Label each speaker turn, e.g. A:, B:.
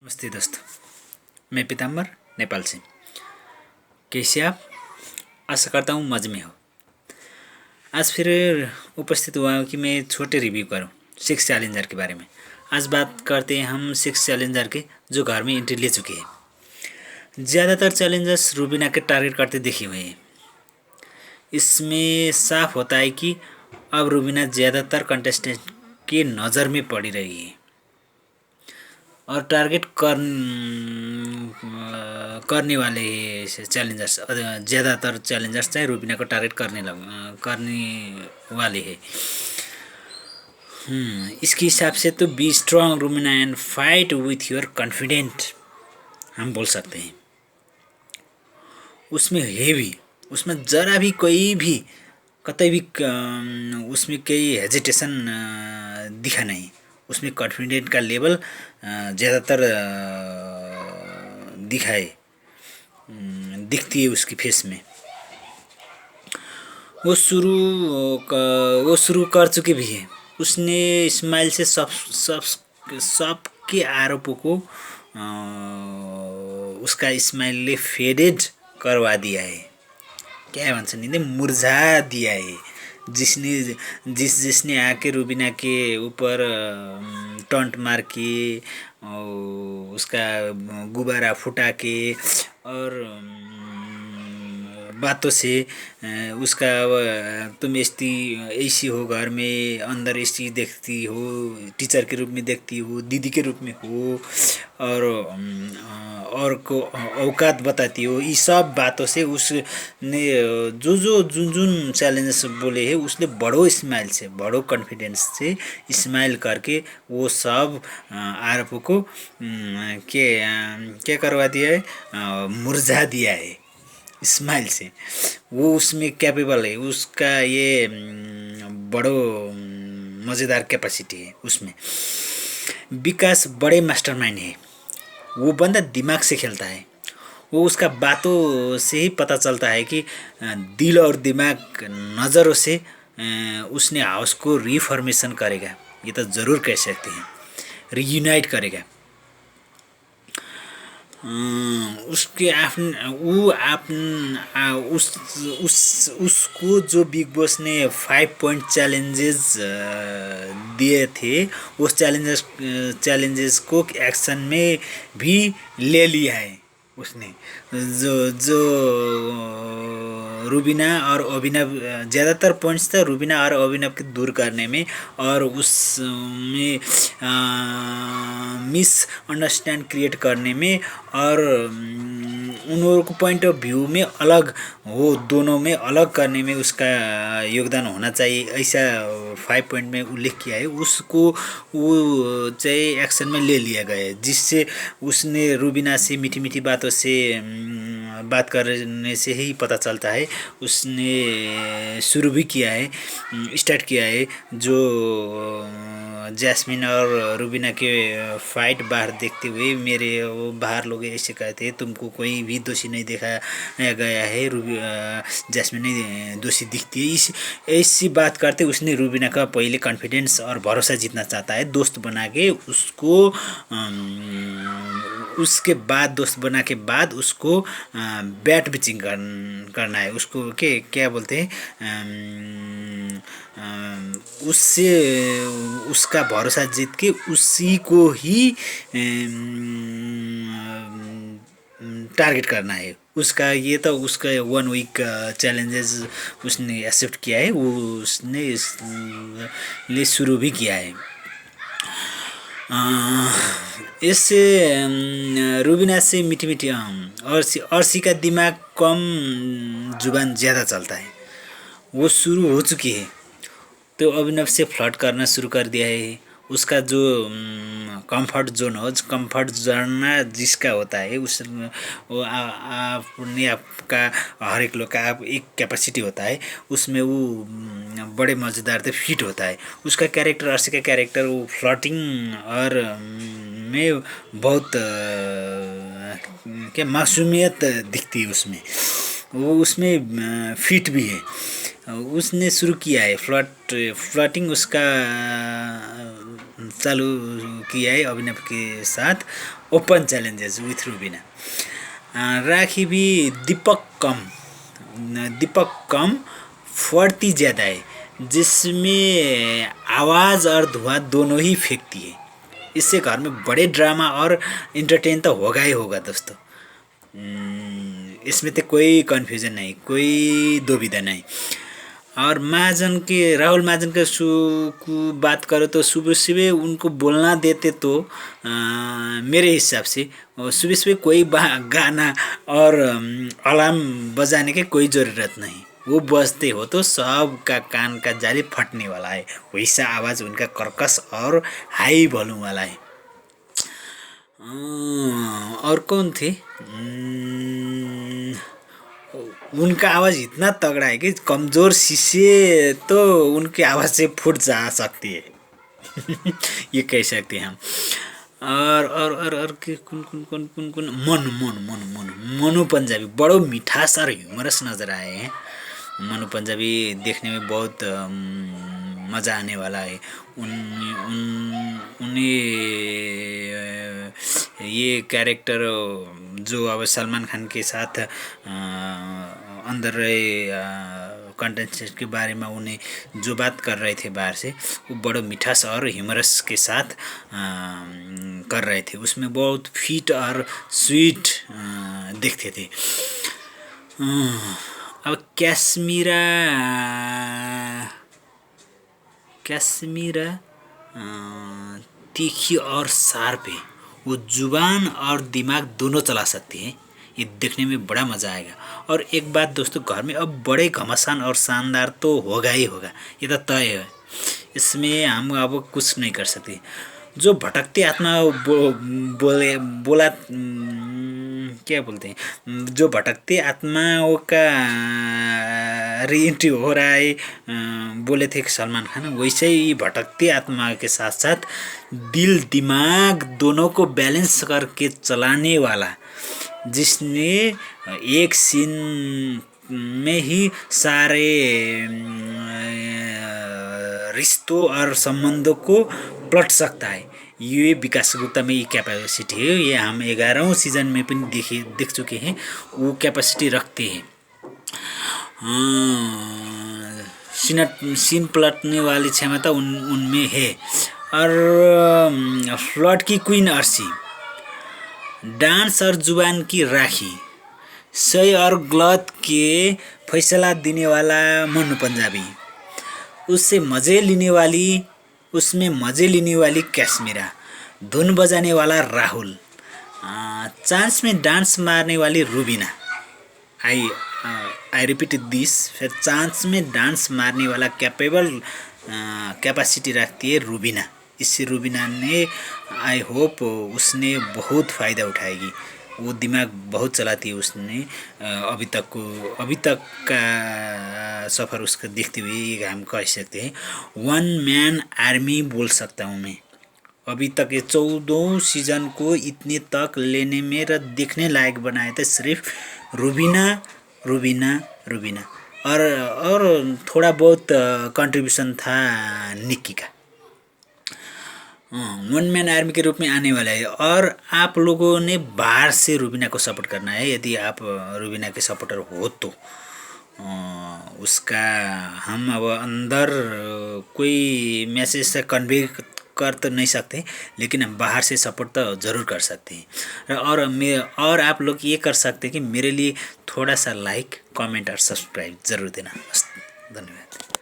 A: नमस्ते दोस्तों, मैं पीताम्बर नेपाल से। कैसे आप? आशा करता हूँ मज़े में हो। आज फिर उपस्थित हुआ हूँ कि मैं छोटे रिव्यू करूँ सिक्स चैलेंजर के बारे में। आज बात करते हैं हम सिक्स चैलेंजर के जो घर में एंट्री ले चुके हैं। ज़्यादातर चैलेंजर्स रूबीना के टारगेट करते देखे हुए हैं। इसमें साफ होता है कि अब रूबीना ज़्यादातर कंटेस्टेंट के नज़र में पड़ी रही है और टारगेट करने वाले चैलेंजर्स, ज़्यादातर चैलेंजर्स चाहे रूबीना को टारगेट करने वाले हैं। इसके हिसाब से तो be strong Rubina and fight with your confident हम बोल सकते हैं। उसमें है भी, उसमें ज़रा भी कोई भी कतई भी उसमें कोई हेजिटेशन दिखा नहीं। उसमें कॉन्फिडेंट का लेवल ज़्यादातर दिखती है उसकी फेस में। वो शुरू कर चुके भी है। उसने स्माइल से सबके आरोपों को उसका स्माइलले फेडेड करवा दिया है। क्या भन्छ नि मुरझा दिया है। जिसने आके रूबीना के ऊपर टॉन्ट मार के उसका गुब्बारा फुटा के और बातों से उसका तुम ऐसी हो, घर में अंदर ऐसी देखती हो, टीचर के रूप में देखती हो, दीदी के रूप में हो और को औकात बताती हो। ये सब बातों से उसने जुन चैलेंजेस बोले हैं उसने बड़ो स्माइल से, बड़ो कॉन्फिडेंस से स्माइल करके वो सब आरोपों को क्या करवा दिया है, मुरझा दिया है स्माइल से। वो उसमें कैपेबल है। उसका ये बड़ो मज़ेदार कैपेसिटी है उसमें। विकास बड़े मास्टरमाइंड है। वो बंदा दिमाग से खेलता है। वो उसका बातों से ही पता चलता है कि दिल और दिमाग नज़रों से उसने हाउस को रिफॉर्मेशन करेगा। ये तो ज़रूर कह सकते हैं, रीयूनाइट करेगा। उसके उसको जो बिग बॉस ने 5 पॉइंट चैलेंजेस दिए थे, उस चैलेंजेस को एक्शन में भी ले लिया है उसने। जो रूबीना और अभिनव, ज़्यादातर पॉइंट्स था रूबीना और अभिनव के दूर करने में और उसमें मिसअंडरस्टैंड क्रिएट करने में और उन लोगों को पॉइंट ऑफ व्यू में अलग, वो दोनों में अलग करने में उसका योगदान होना चाहिए, ऐसा 5 पॉइंट में उल्लेख किया है। उसको वो चाहिँ एक्शन में ले लिया गया है, जिससे उसने रूबीना से मीठी मीठी बातों से बात करने से ही पता चलता है। उसने शुरू भी किया है, स्टार्ट किया है। जो जैस्मिन और रूबीना के फाइट बाहर देखते हुए मेरे वो बाहर लोग ऐसे कहते हैं तुमको कोई भी दोषी नहीं दिखाया गया है, जैस्मिन ने दोषी दिखती है। ऐसी बात करते उसने रूबीना का पहले कॉन्फिडेंस और भरोसा जीतना चाहता है। दोस्त बना के उसको उसके बाद दोस्त बना के बाद उसको बैट पिचिंग करना है। उसको क्या बोलते हैं, उससे उसका भरोसा जीत के उसी को ही टारगेट करना है। उसका ये तो उसका 1 वीक चैलेंजेस उसने एक्सेप्ट किया है। वो उसने इसलिए शुरू भी किया है। इससे रूबीना से मीठी मीठी अर्शी का दिमाग कम, जुबान ज़्यादा चलता है। वो शुरू हो चुकी है तो अभिनव से फ्लर्ट करना शुरू कर दिया है। उसका जो कंफर्ट जोन हो, कंफर्ट जोन जिसका होता है उस वो अपने आपका हर एक लोग का एक कैपेसिटी होता है, उसमें वो बड़े मज़ेदार से फिट होता है। उसका कैरेक्टर, अर्शी का कैरेक्टर वो फ्लर्टिंग और में बहुत क्या मासूमियत दिखती है उसमें। वो उसमें फिट भी है। उसने शुरू किया है फ्लर्टिंग, उसका चालू किया है अभिनव के साथ ओपन चैलेंजेस विथ रूबीना। राखी भी दीपक कम फटती ज़्यादा है, जिसमें आवाज़ और धुआं दोनों ही फेंकती है। इससे घर में बड़े ड्रामा और इंटरटेन तो होगा ही होगा दोस्तों। इसमें तो कोई कन्फ्यूज़न नहीं, कोई दुविधा नहीं। और महाजन के राहुल महाजन के शो को बात करो तो सुबह सुबह उनको बोलना देते तो मेरे हिसाब से सुबह सुबह कोई गाना और अलार्म बजाने की कोई ज़रूरत नहीं। वो बजते हो तो सबका कान का जाली फटने वाला है, वैसा आवाज़ उनका कर्कश और हाई वॉल्यूम वाला है। और कौन थे? उनका आवाज़ इतना तगड़ा है कि कमज़ोर शीशे तो उनकी आवाज़ से फूट जा सकती है। ये कह सकते हैं हम। और के कौन मनु पंजाबी बड़ो मिठास और ह्यूमरस नज़र आए हैं। मनु पंजाबी देखने में बहुत मज़ा आने वाला है। उन्हें ये कैरेक्टर जो अब सलमान खान के साथ अंदर रहे कंटेस्टेंट के बारे में उन्हें जो बात कर रहे थे बाहर से, वो बड़ो मिठास और ह्यूमरस के साथ कर रहे थे। उसमें बहुत फिट और स्वीट दिखते थे। अब कैसमीरा तीखी और शार्प है। वो जुबान और दिमाग दोनों चला सकती है। ये देखने में बड़ा मज़ा आएगा। और एक बात दोस्तों, घर में अब बड़े घमासान और शानदार तो होगा ही होगा, ये तो तय है। इसमें हम अब कुछ नहीं कर सकते। जो भटकती आत्मा बोला क्या बोलते हैं, जो भटकती आत्माओं का रीएंट्री हो रहा है, बोले थे सलमान खान, वैसे ही भटकती आत्मा के साथ साथ दिल दिमाग दोनों को बैलेंस करके चलाने वाला, जिसने एक सीन में ही सारे रिश्तों और संबंधों को पलट सकता है। ये विकास गुप्ता में ये कैपेसिटी है। ये हम 11वें सीजन में भी देख चुके हैं, वो कैपेसिटी रखते हैं। सीन पलटने वाली क्षमता उनमें है। और फ्लड की क्वीन अर्शी, डांस और जुबान की राखी, सही और गलत के फैसला देने वाला मनु पंजाबी, उसमें मज़े लेने वाली कैसमीरा, धुन बजाने वाला राहुल, चांस में डांस मारने वाली रूबीना। आई रिपीट दिस, फिर चांस में डांस मारने वाला कैपेसिटी रखती है रूबीना। इससे रूबीना ने आई होप उसने बहुत फ़ायदा उठाएगी। वो दिमाग बहुत चलाती है उसने अभी तक का सफ़र उसका देखते हुए ये हम कह सकते हैं 1 मैन आर्मी बोल सकता हूँ मैं। अभी तक ये 14 सीज़न को इतने तक लेने में र देखने लायक बनाया था सिर्फ रूबीना और थोड़ा बहुत कंट्रीब्यूशन था निक्की का। 1 मैन आर्मी के रूप में आने वाला है। और आप लोगों ने बाहर से रूबीना को सपोर्ट करना है। यदि आप रूबीना के सपोर्टर हो तो उसका हम अब अंदर कोई मैसेज से कन्वे कर तो नहीं सकते, लेकिन हम बाहर से सपोर्ट तो ज़रूर कर सकते हैं। और आप लोग ये कर सकते हैं कि मेरे लिए थोड़ा सा लाइक, कमेंट और सब्सक्राइब ज़रूर देना। धन्यवाद।